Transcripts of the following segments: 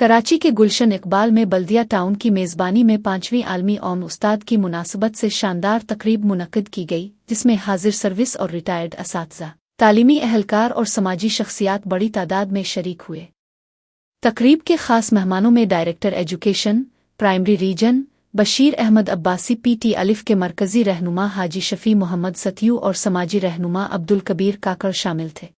कराची के गुलशन इकबाल में बल्दिया टाउन की मेज़बानी में 5वीं आलमी ओम उस्ताद की मुनासबत से शानदार तकरीब मुनक्किद की गई, जिसमें हाजिर सर्विस और रिटायर्ड असातिज़ा, तालीमी अहलकार और समाजी शख्सियात बड़ी तादाद में शरीक हुए। तकरीब के ख़ास मेहमानों में director education primary region Bashir Ahmad Abbasi PT अलिफ के मरकज़ी रहनुमा हाजी शफ़ी मोहम्मद सतियू और समाजी रहनुमा अब्दुल कबीर काकड़ शामिल थे।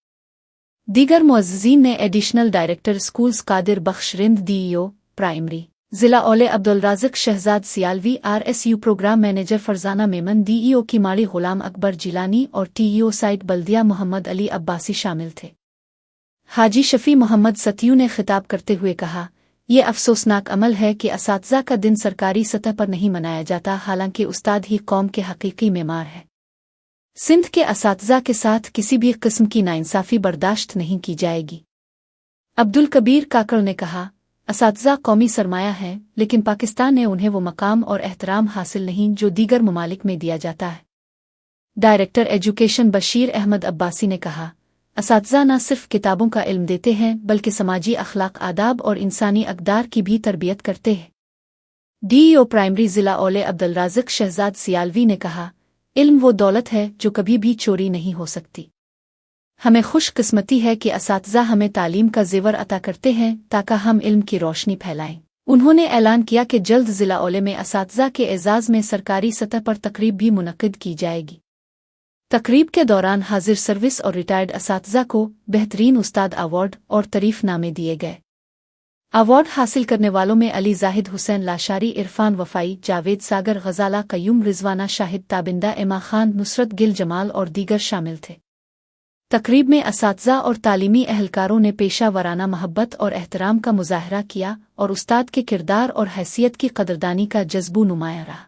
दीगर मुअज़्ज़िज़ीन ने additional director schools Qadir Bakhsh Rind DEO primary ज़िला औले Abdul Raziq Shahzad Sialvi RSU programme manager Farzana Memon DEO की माड़ी ग़ुलाम अकबर जिलानी और TEO साइट बल्दिया मोहम्मद अली अब्बासी शामिल थे। हाजी शफ़ी मोहम्मद सतियू ने खिताब करते हुए कहा, ये अफसोसनाक अमल है कि असातिज़ा का दिन सरकारी सतह पर नहीं मनाया जाता, हालांकि उस्ताद ही कौम के हकीकी मेमार है। सिंध के असातिज़ा के साथ किसी भी किस्म की नाइंसाफ़ी बर्दाश्त नहीं की जाएगी। अब्दुल कबीर काकड़ ने कहा, असातिज़ा कौमी सरमाया है, लेकिन पाकिस्तान ने उन्हें वो मकाम और एहतराम हासिल नहीं जो दीगर ममालिक में दिया जाता है। डायरेक्टर एजुकेशन बशीर अहमद अब्बासी ने कहा, असातिज़ा न सिर्फ किताबों का इल्म देते हैं बल्कि समाजी अखलाक आदाब और इंसानी अक़दार की भी तरबियत करते हैं। DEO प्राइमरी ज़िला औले अब्दुल राज़िक शहजाद सियालवी ने कहा, इल्म वो दौलत है जो कभी भी चोरी नहीं हो सकती। हमें खुशकिस्मती है कि असातिज़ा हमें तालीम का ज़ेवर अता करते हैं ताकि हम इल्म की रोशनी फैलाएं। उन्होंने ऐलान किया कि जल्द ज़िला औले में असातिज़ा के एज़ाज़ में सरकारी सतह पर तकरीब भी मुनक्किद की जाएगी। तकरीब के दौरान हाजिर सर्विस और रिटायर्ड असातिज़ा को बेहतरीन उस्ताद अवार्ड और तरीफ़नामे दिए गए। अवार्ड हासिल करने वालों में अली जाहिद हुसैन लाशारी, इरफान वफ़ाई, जावेद सागर, गज़ाला कयूम, रिजवाना शाहिद, ताबिंदा एमा खान, नुसरत गिल जमाल और दीगर शामिल थे। तकरीब में असातिज़ा और तालीमी अहलकारों ने पेशा वराना मोहब्बत और एहतराम का मुज़ाहरा किया और उस्ताद के किरदार और हैसियत की कदरदानी का जज्बू नुमाया रहा।